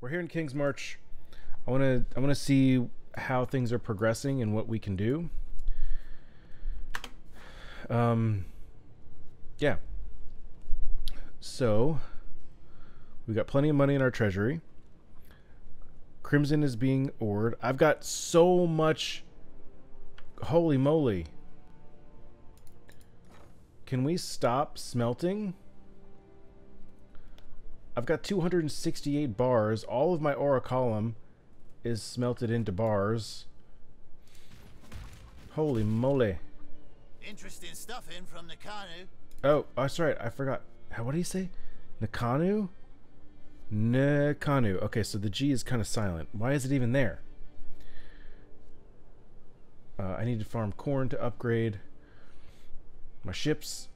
we're here in King's March. I want to see how things are progressing and what we can do. Yeah. So we got plenty of money in our treasury. Crimson is being ored. I've got so much. Holy moly. Can we stop smelting? I've got 268 bars. All of my aura column is smelted into bars. Holy moly. Interesting stuff in from Nakanu. Oh, that's right. I forgot. What do you say? Nakanu? Nakanu. Okay, so the G is kind of silent. Why is it even there? I need to farm corn to upgrade my ships.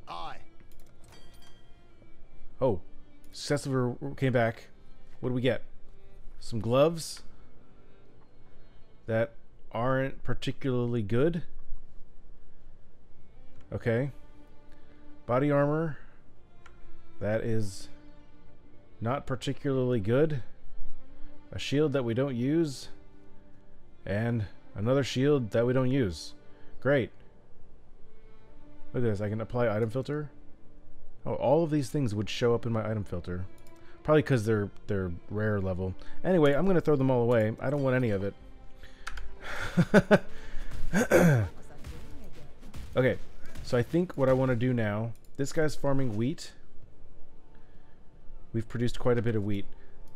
Aye. Oh, Successor came back. What do we get? Some gloves that aren't particularly good. Okay. Body armor. That is not particularly good. A shield that we don't use. And another shield that we don't use. Great. Look at this. I can apply item filter. Oh, all of these things would show up in my item filter. Probably because they're rare level. Anyway, I'm going to throw them all away. I don't want any of it. Okay, so I think what I want to do now... This guy's farming wheat. We've produced quite a bit of wheat.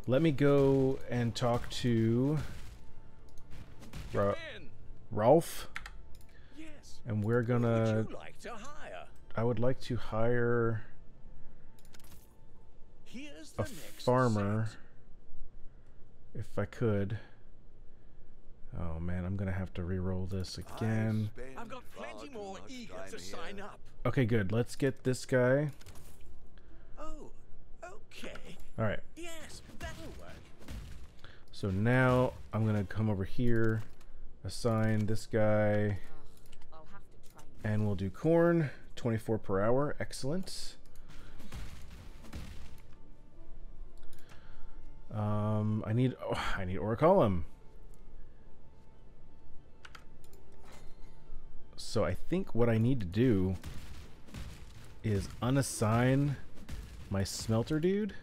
Let me go and talk to... Rolf. Yes. And we're gonna... Would you like to hire? I would like to hire... Here's the a next farmer, set. if I could. Oh man, I'm gonna have to re-roll this again. I've got plenty more eager to sign up. Okay, good. Let's get this guy. Oh, okay. All right. Yes, that'll work. So now I'm gonna come over here, assign this guy, and we'll do corn. 24 per hour. Excellent. I need aura column. So I think what I need to do is unassign my smelter dude.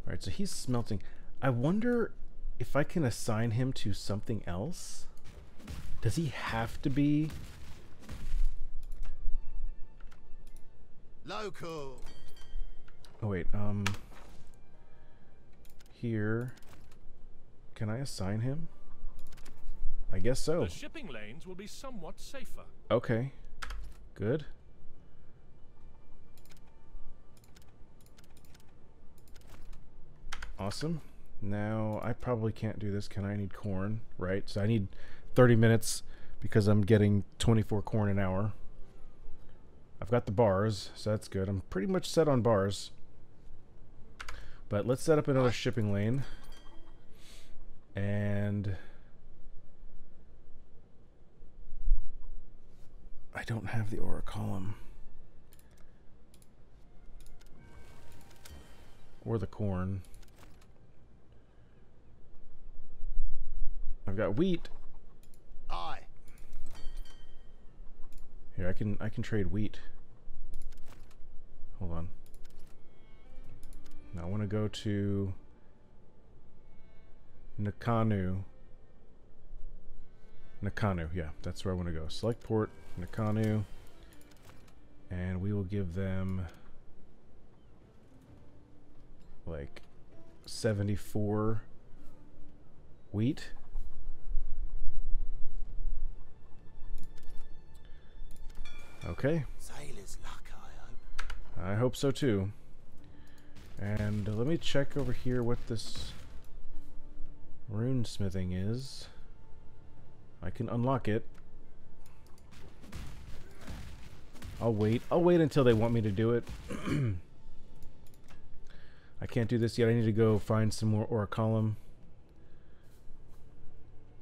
Alright, so he's smelting. I wonder if I can assign him to something else. Does he have to be... Local. Oh wait, here. Can I assign him? I guess so. The shipping lanes will be somewhat safer. Okay. Good. Awesome. Now, I probably can't do this. Can I need corn? Right, so I need 30 minutes because I'm getting 24 corn an hour. I've got the bars, so that's good. I'm pretty much set on bars. But let's set up another shipping lane. And... I don't have the aura column. Or the corn. I've got wheat. Aye. Here, I can trade wheat. Hold on. Now I want to go to Nakanu. Nakanu, yeah, that's where I want to go. Select port, Nakanu, and we will give them like 74 wheat. Okay. Sailor's luck, I I hope so too. And let me check over here what this rune smithing is. I can unlock it. I'll wait. I'll wait until they want me to do it. I can't do this yet. I need to go find some more aura column.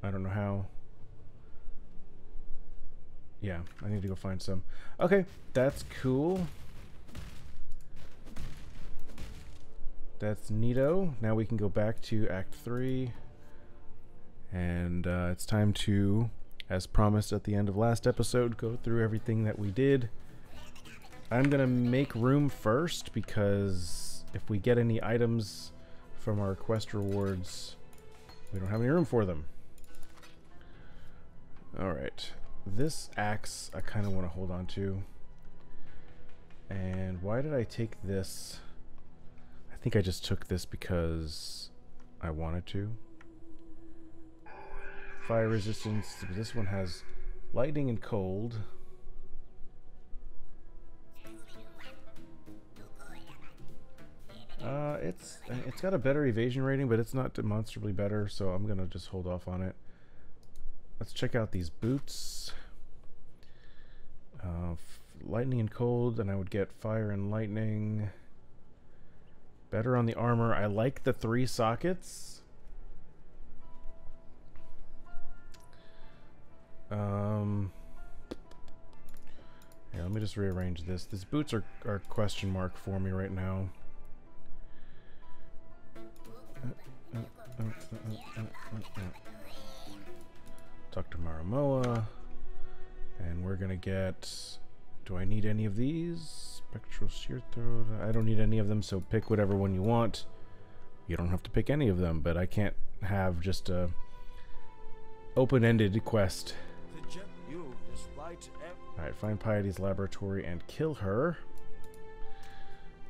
I don't know how. Yeah, I need to go find some. Okay, that's cool. That's neato. Now we can go back to Act 3. And it's time to, as promised at the end of last episode, go through everything that we did. I'm going to make room first because if we get any items from our quest rewards, we don't have any room for them. Alright. This axe I kind of want to hold on to. And why did I take this? I think I just took this because I wanted to. Fire resistance. This one has lightning and cold. It's got a better evasion rating, but it's not demonstrably better, so I'm gonna just hold off on it. Let's check out these boots. Lightning and cold, and I would get fire and lightning. Better on the armor. I like the 3 sockets. Yeah, let me just rearrange this. These boots are question mark for me right now. Talk to Maramoa. And we're gonna get... Do I need any of these? Spectral Shear Throat. I don't need any of them, so pick whatever one you want. You don't have to pick any of them, but I can't have just a open-ended quest. Alright, find Piety's laboratory and kill her.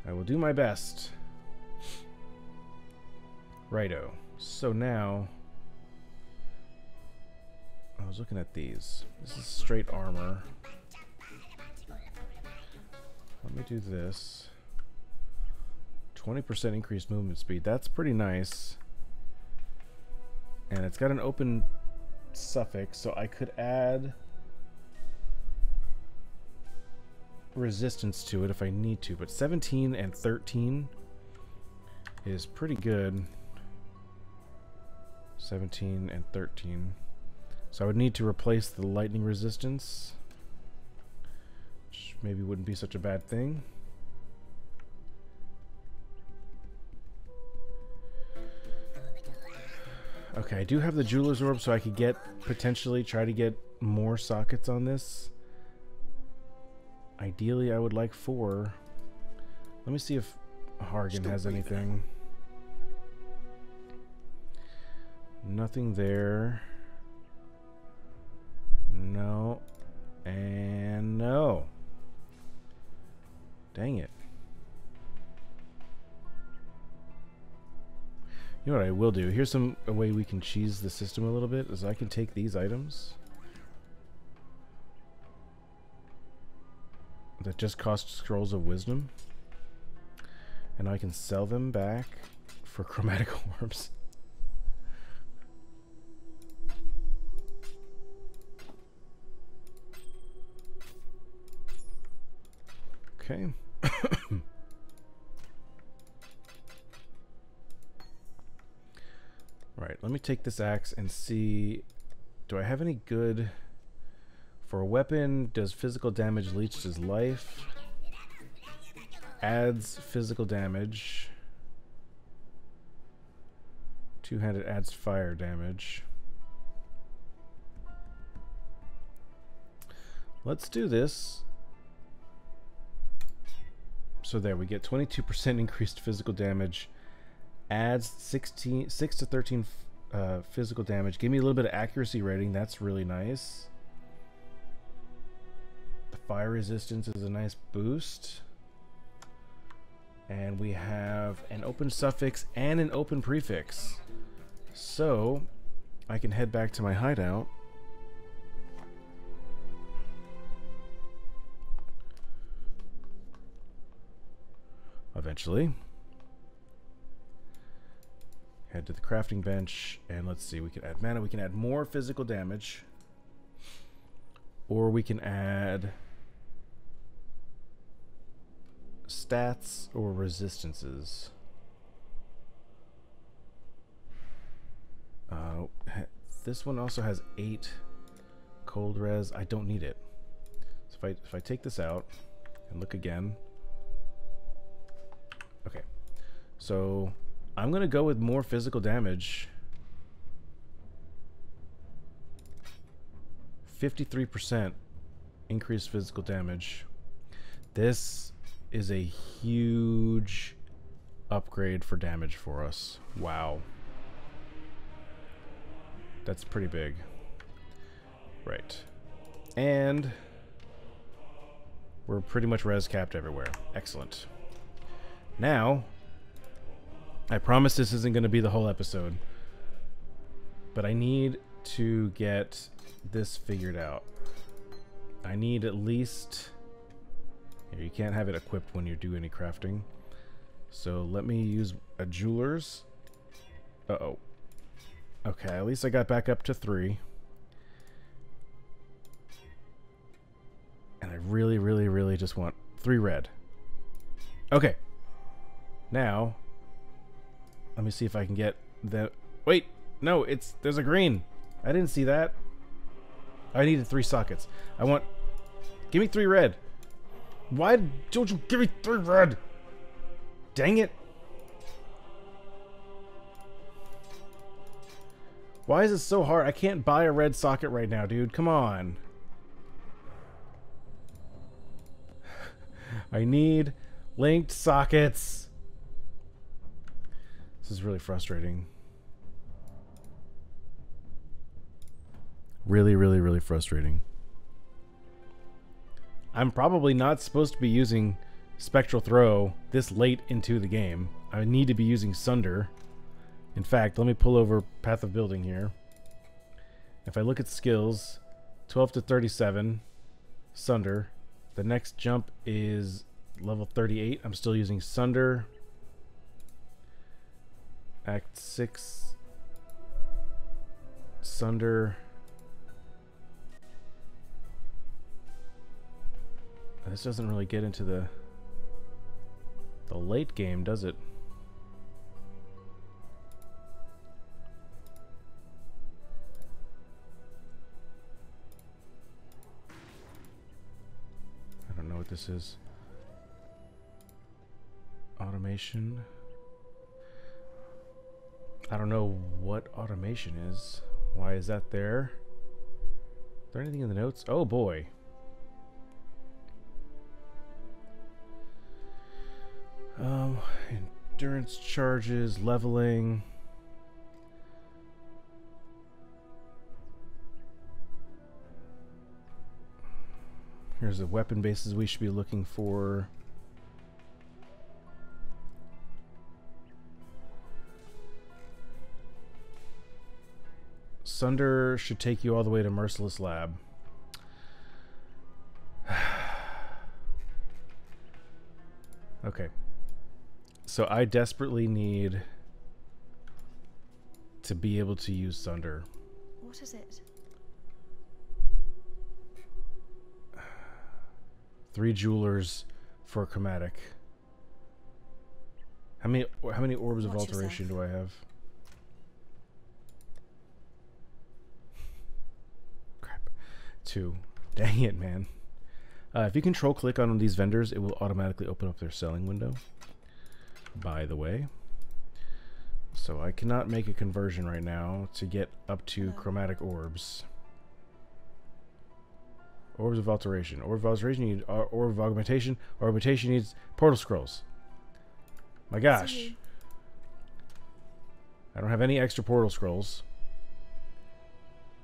I will do my best. Righto. So now... I was looking at these. This is straight armor. Let me do this. 20% increased movement speed. That's pretty nice. And it's got an open suffix, so I could add resistance to it if I need to. But 17 and 13 is pretty good. 17 and 13. So I would need to replace the lightning resistance, which maybe wouldn't be such a bad thing. Okay, I do have the jeweler's orb, so I could get, potentially try to get more sockets on this. Ideally, I would like 4. Let me see if Hargan has anything. Nothing there. No. And no. Dang it. You know what I will do? Here's a way we can cheese the system a little bit, is I can take these items that just cost scrolls of wisdom, and I can sell them back for chromatic orbs. Okay. Right, let me take this axe and see, do I have any good for a weapon? Does physical damage leech his life? Adds physical damage. Two-handed adds fire damage. Let's do this. So there, we get 22% increased physical damage. Adds 6 to 13 physical damage. Give me a little bit of accuracy rating. That's really nice. The fire resistance is a nice boost. And we have an open suffix and an open prefix. So I can head back to my hideout. Eventually. Head to the crafting bench, and let's see, we can add mana, we can add more physical damage, or we can add stats or resistances. This one also has 8 cold res. I don't need it. So if I take this out and look again. Okay. So I'm going to go with more physical damage. 53% increased physical damage. This is a huge upgrade for damage for us. Wow. That's pretty big. Right. And we're pretty much res capped everywhere. Excellent. Now, I promise this isn't going to be the whole episode, but I need to get this figured out. I need at least... Here, you can't have it equipped when you do any crafting. So let me use a jeweler's. Uh-oh. Okay, at least I got back up to 3. And I really, really, really just want 3 red. Okay. Now, let me see if I can get the... Wait! No, there's a green. I didn't see that. I needed 3 sockets. I want... Give me 3 red. Why don't you give me 3 red? Dang it. Why is it so hard? I can't buy a red socket right now, dude. Come on. I need linked sockets. This is really frustrating. Really, really, really frustrating. I'm probably not supposed to be using Spectral Throw this late into the game. I need to be using Sunder. In fact, let me pull over Path of Building here. If I look at skills, 12 to 37, Sunder. The next jump is level 38. I'm still using Sunder. Act 6, Sunder. This doesn't really get into the late game, does it? I don't know what this is. Automation. I don't know what automation is. Why is that there? Is there anything in the notes? Oh boy. Endurance charges, leveling. Here's the weapon bases we should be looking for. Sunder should take you all the way to Merciless Lab. Okay. So I desperately need to be able to use Sunder. What is it? 3 jewelers for chromatic. How many orbs of Watch alteration yourself. do I have? Crap. 2. Dang it, man. If you control click on these vendors, it will automatically open up their selling window. By the way. So I cannot make a conversion right now to get up to chromatic orbs. Orbs of alteration. Orb of alteration, you need orb of augmentation. Augmentation needs portal scrolls. My gosh. I don't have any extra portal scrolls.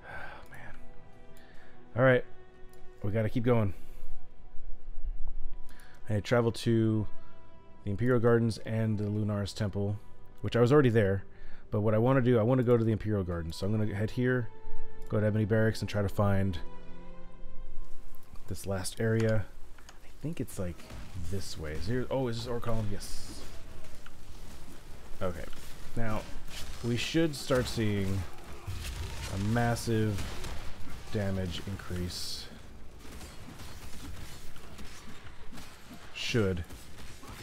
Oh, man. Alright. We gotta keep going. I travel to the Imperial Gardens and the Lunaris Temple, which I was already there. But what I want to do, I want to go to the Imperial Gardens. So I'm going to head here, go to Ebony Barracks, and try to find this last area. I think it's like this way. Is this ore column? Yes. Okay. Now, we should start seeing a massive damage increase. Should.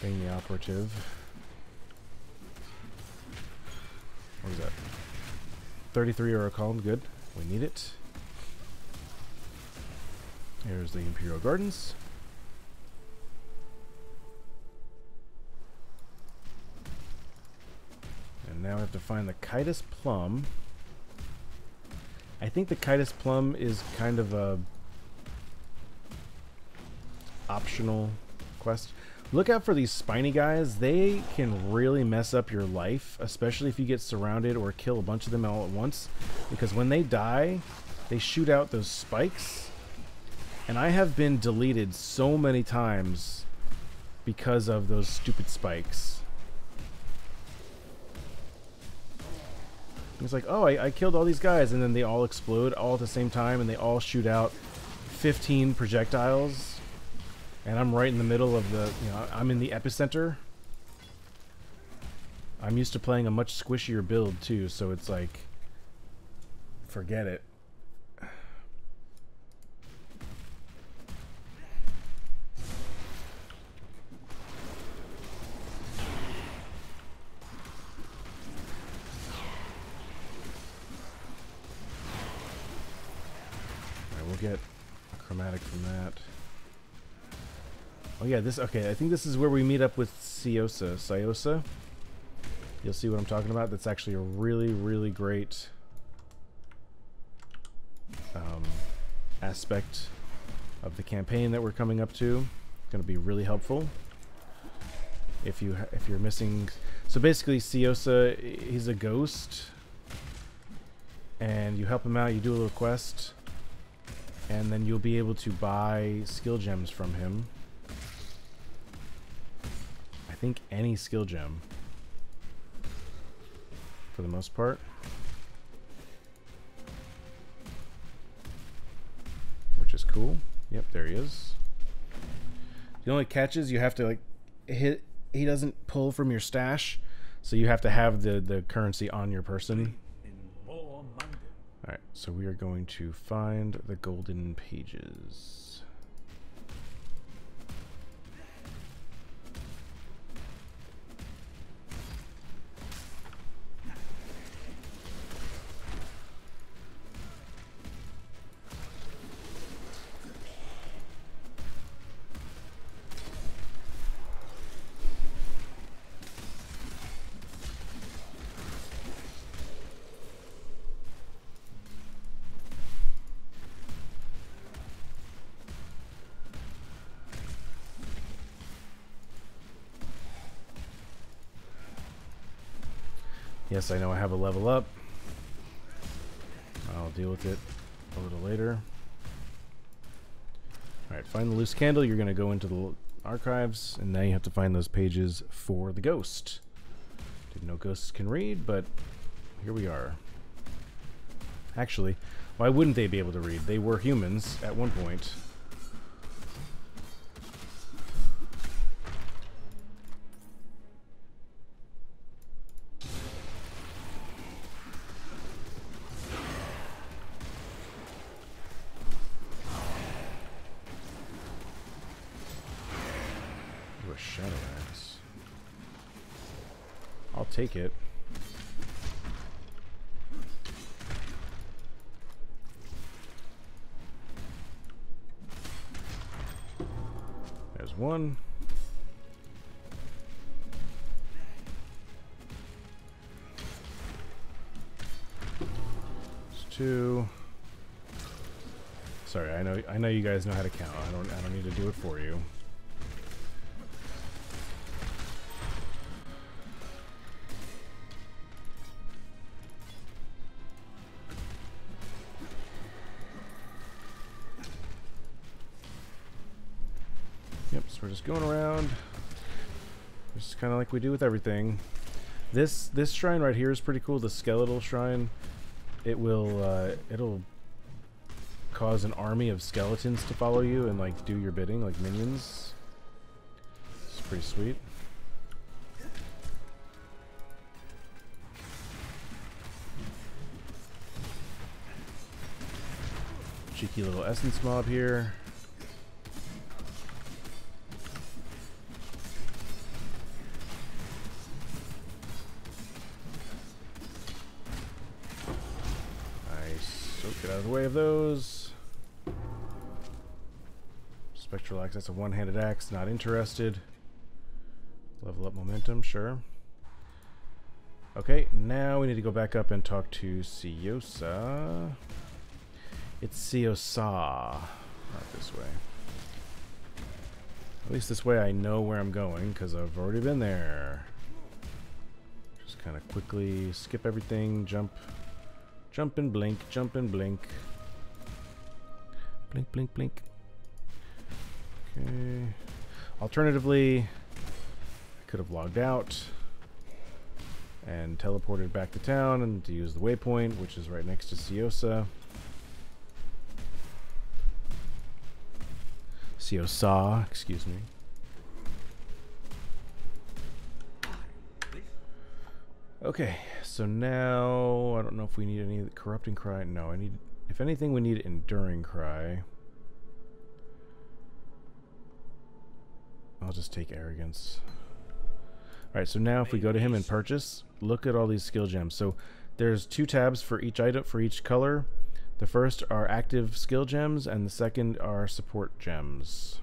Being the operative. What is that? 33 ore column. Good. We need it. Here's the Imperial Gardens. And now I have to find the Chitus Plum. I think the Chitus Plum is kind of a optional quest. Look out for these spiny guys. They can really mess up your life, especially if you get surrounded or kill a bunch of them all at once. Because when they die, they shoot out those spikes. And I have been deleted so many times because of those stupid spikes. It's like, oh, I killed all these guys, and then they all explode all at the same time, and they all shoot out 15 projectiles. And I'm right in the middle of the, you know, I'm in the epicenter. I'm used to playing a much squishier build, too, so it's like, forget it. Get a chromatic from that. Oh yeah, this, okay, I think this is where we meet up with Ciosa. You'll see what I'm talking about. That's actually a really, really great aspect of the campaign that we're coming up to. It's going to be really helpful if you're missing. So basically, Ciosa, he's a ghost, and you help him out. You do a little quest. And then you'll be able to buy skill gems from him. I think any skill gem, for the most part. Which is cool. Yep, there he is. The only catch is you have to, like, he doesn't pull from your stash, so you have to have the currency on your person. Alright, so we are going to find the golden pages. Yes, I know I have a level up. I'll deal with it a little later. Alright, find the loose candle. You're going to go into the archives, and now you have to find those pages for the ghost. Didn't know ghosts can read, but here we are. Actually, why wouldn't they be able to read? They were humans at one point. Take it. There's one. There's two. Sorry, I know you guys know how to count. I don't need to do it for you. We're just going around, just kind of like we do with everything. This shrine right here is pretty cool. The skeletal shrine. It will it'll cause an army of skeletons to follow you and like do your bidding, like minions. It's pretty sweet. Cheeky little essence mob here. Get out of the way of those. Spectral axe, that's a one-handed axe, not interested. Level up momentum, sure. Okay, now we need to go back up and talk to Siosa. It's Siosa. Not this way. At least this way I know where I'm going, because I've already been there. Just kind of quickly skip everything, jump and blink, jump and blink. Blink, blink, blink. Okay. Alternatively, I could have logged out and teleported back to town and to use the waypoint, which is right next to Siosa. Siosa, excuse me. Okay, so now I don't know if we need any corrupting cry. No, I need, if anything, we need enduring cry. I'll just take arrogance. Alright, so now if we go to him and purchase, look at all these skill gems. So there's 2 tabs for each item, for each color. The first are active skill gems, and the second are support gems.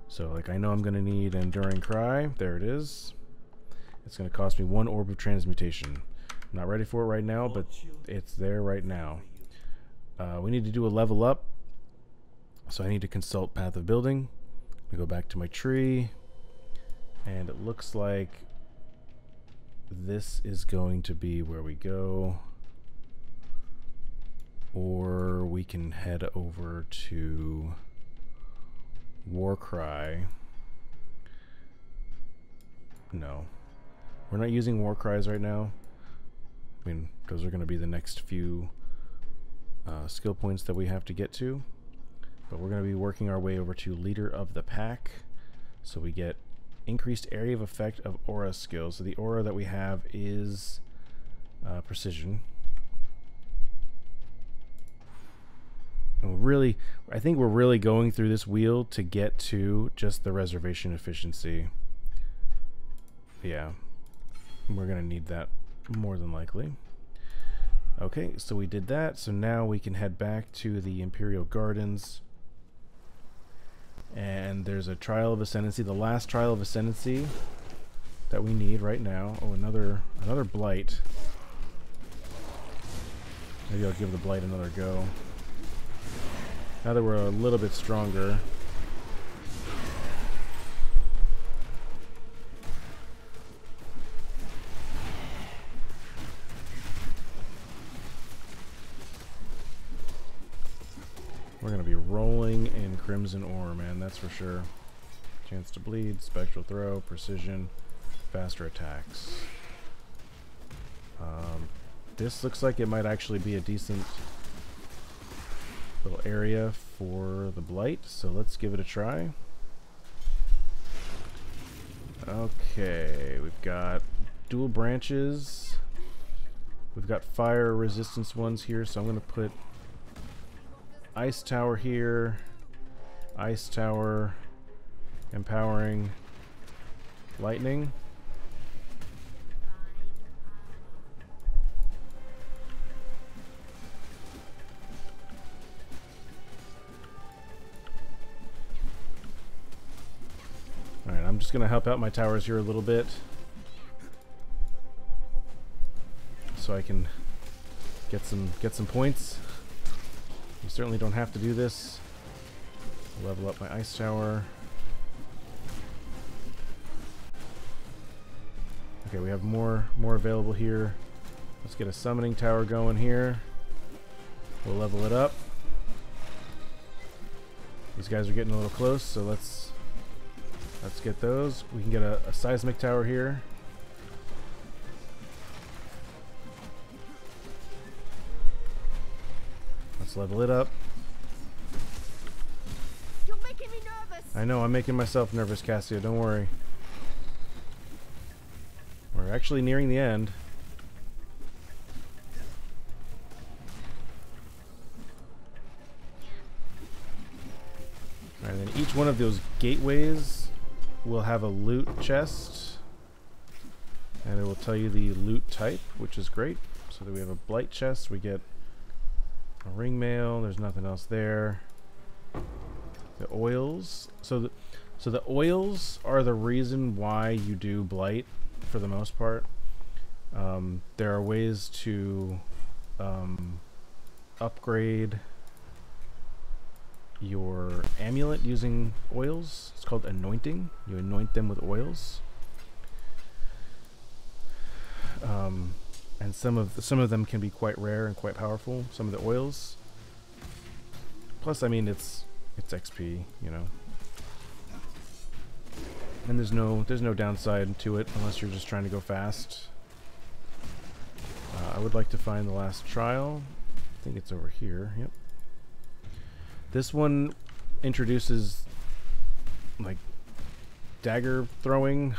So, like, I know I'm going to need Enduring Cry. There it is. It's going to cost me 1 Orb of Transmutation. I'm not ready for it right now, but it's there right now. We need to do a level up. So I need to consult Path of Building. I go back to my tree. And it looks like this is going to be where we go. Or we can head over to Warcry. No. We're not using Warcries right now. I mean, those are going to be the next few skill points that we have to get to. But we're going to be working our way over to Leader of the Pack. So we get increased area of effect of aura skills. So the aura that we have is precision. And really, I think we're really going through this wheel to get to just the reservation efficiency. Yeah, we're going to need that more than likely. Okay, so we did that. So now we can head back to the Imperial Gardens. And there's a Trial of Ascendancy, the last Trial of Ascendancy that we need right now. Oh, another Blight. Maybe I'll give the Blight another go. Now that we're a little bit stronger. We're going to be rolling in Crimson Ore, man, that's for sure. Chance to bleed, Spectral Throw, Precision, faster attacks. This looks like it might actually be a decent little area for the Blight, so let's give it a try. Okay, we've got dual branches. We've got fire resistance ones here, so I'm going to put Ice Tower here, Ice Tower, empowering, lightning. Alright, I'm just going to help out my towers here a little bit so I can get some points. You certainly don't have to do this. Level up my Ice Tower. Okay, we have more available here. Let's get a Summoning Tower going here. We'll level it up. These guys are getting a little close, so let's get those. We can get a Seismic Tower here. Let's level it up. You're making me nervous. I know, I'm making myself nervous, Cassio, don't worry. We're actually nearing the end. Alright, then each one of those gateways will have a loot chest. And it will tell you the loot type, which is great. So that we have a Blight chest, we get a ring mail, there's nothing else there. The oils. So the oils are the reason why you do blight for the most part. There are ways to upgrade your amulet using oils. It's called anointing. You anoint them with oils. And some of them can be quite rare and quite powerful. Some of the oils. Plus, I mean, it's XP, you know. And there's no downside to it unless you're just trying to go fast. I would like to find the last trial. I think it's over here. Yep. This one introduces like dagger throwing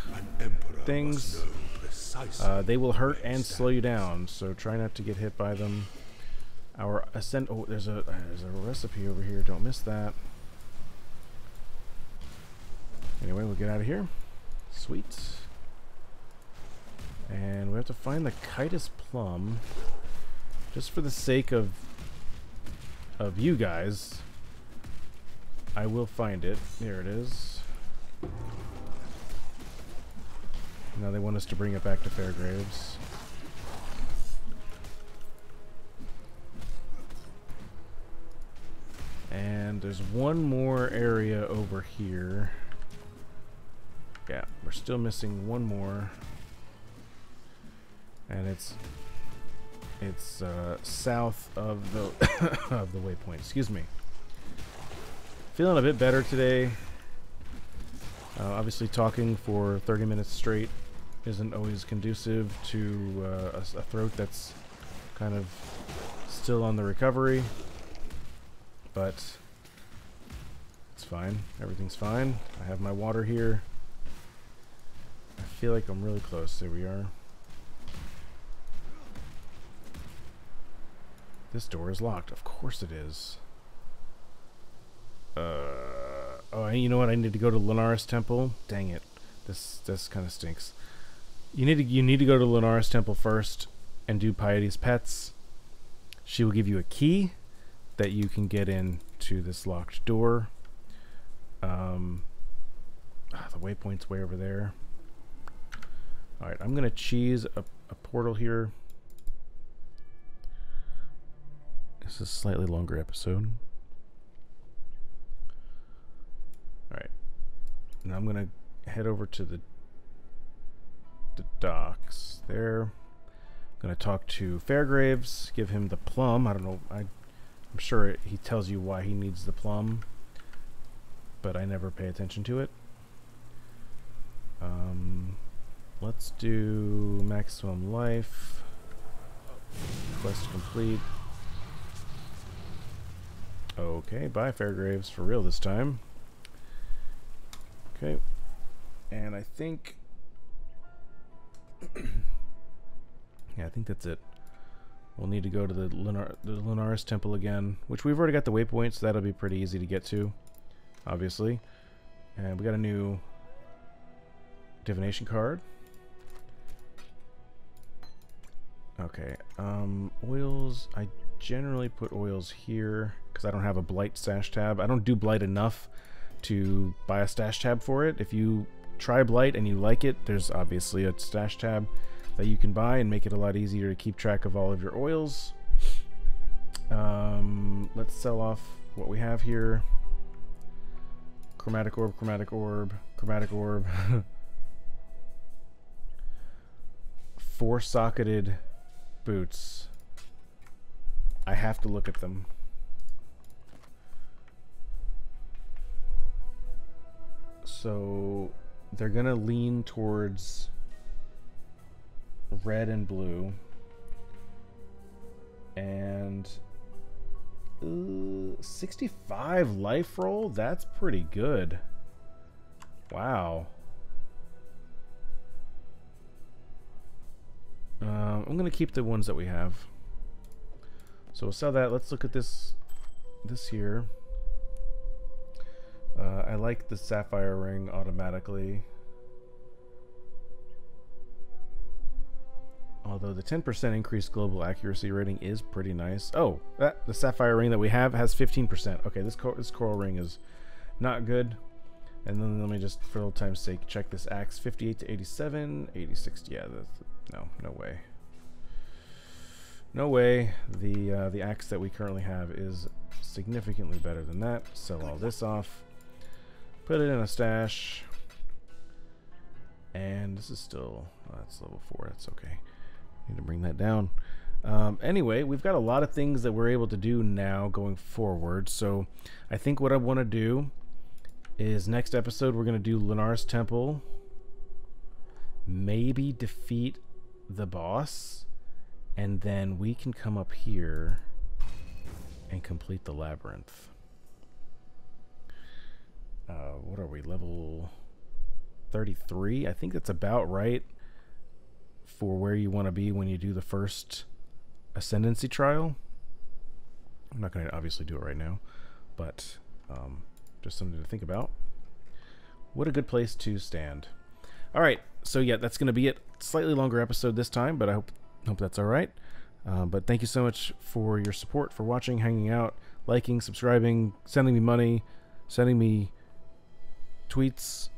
things. They will hurt and slow you down, so try not to get hit by them. Our ascent. Oh, there's a recipe over here. Don't miss that. Anyway, we'll get out of here. Sweet. And we have to find the Chitus plum, just for the sake of you guys. I will find it. There it is. Now they want us to bring it back to Fairgraves. And there's one more area over here. Yeah, we're still missing one more. And it's south of the of the waypoint. Excuse me. Feeling a bit better today. Obviously, talking for 30 minutes straight isn't always conducive to a throat that's kind of still on the recovery. But it's fine. Everything's fine. I have my water here. I feel like I'm really close. There we are. This door is locked. Of course it is. Oh, you know what? I need to go to Lunaris Temple. Dang it. This kind of stinks. You need to go to Lunaris Temple first and do Piety's Pets. She will give you a key that you can get into this locked door. The waypoint's way over there. Alright, I'm going to cheese a portal here. This is a slightly longer episode. Alright. Now I'm going to head over to the docks there. I'm going to talk to Fairgraves, give him the plum. I don't know. I'm sure he tells you why he needs the plum, but I never pay attention to it. Let's do maximum life. Quest complete. Okay, bye Fairgraves, for real this time. Okay, and I think yeah, I think that's it. We'll need to go to the Lunaris Temple again, which we've already got the waypoint, so that'll be pretty easy to get to, obviously. And we got a new divination card. Okay, oils. I generally put oils here because I don't have a blight stash tab. I don't do blight enough to buy a stash tab for it. If you try blight and you like it, there's obviously a stash tab that you can buy and make it a lot easier to keep track of all of your oils. Let's sell off what we have here. Chromatic orb, chromatic orb, chromatic orb. 4-socketed boots. I have to look at them. So they're gonna lean towards red and blue, and 65 life roll. That's pretty good. Wow. I'm gonna keep the ones that we have. So we'll sell that. Let's look at this here. I like the sapphire ring automatically. Although the 10% increased global accuracy rating is pretty nice. Oh, the sapphire ring that we have has 15%. Okay, this coral ring is not good. And then let me just, for old time's sake, check this axe. 58 to 87, 86. Yeah, no way. No way. The axe that we currently have is significantly better than that. Sell all this off. Put it in a stash. And this is still, that's level 4. That's okay. Need to bring that down. Anyway, we've got a lot of things that we're able to do now going forward. So I think what I want to do is next episode we're going to do Lunar's Temple. Maybe defeat the boss. And then we can come up here and complete the labyrinth. What are we, level 33? I think that's about right for where you want to be when you do the first ascendancy trial. I'm not going to obviously do it right now, but just something to think about. What a good place to stand. All right, so yeah, that's going to be it. Slightly longer episode this time, but I hope that's all right. But thank you so much for your support, for watching, hanging out, liking, subscribing, sending me money, sending me tweets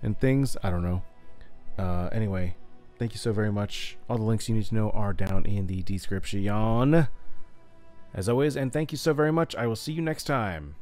and things. I don't know. Anyway, thank you so very much. All the links you need to know are down in the description, as always, and thank you so very much. I will see you next time.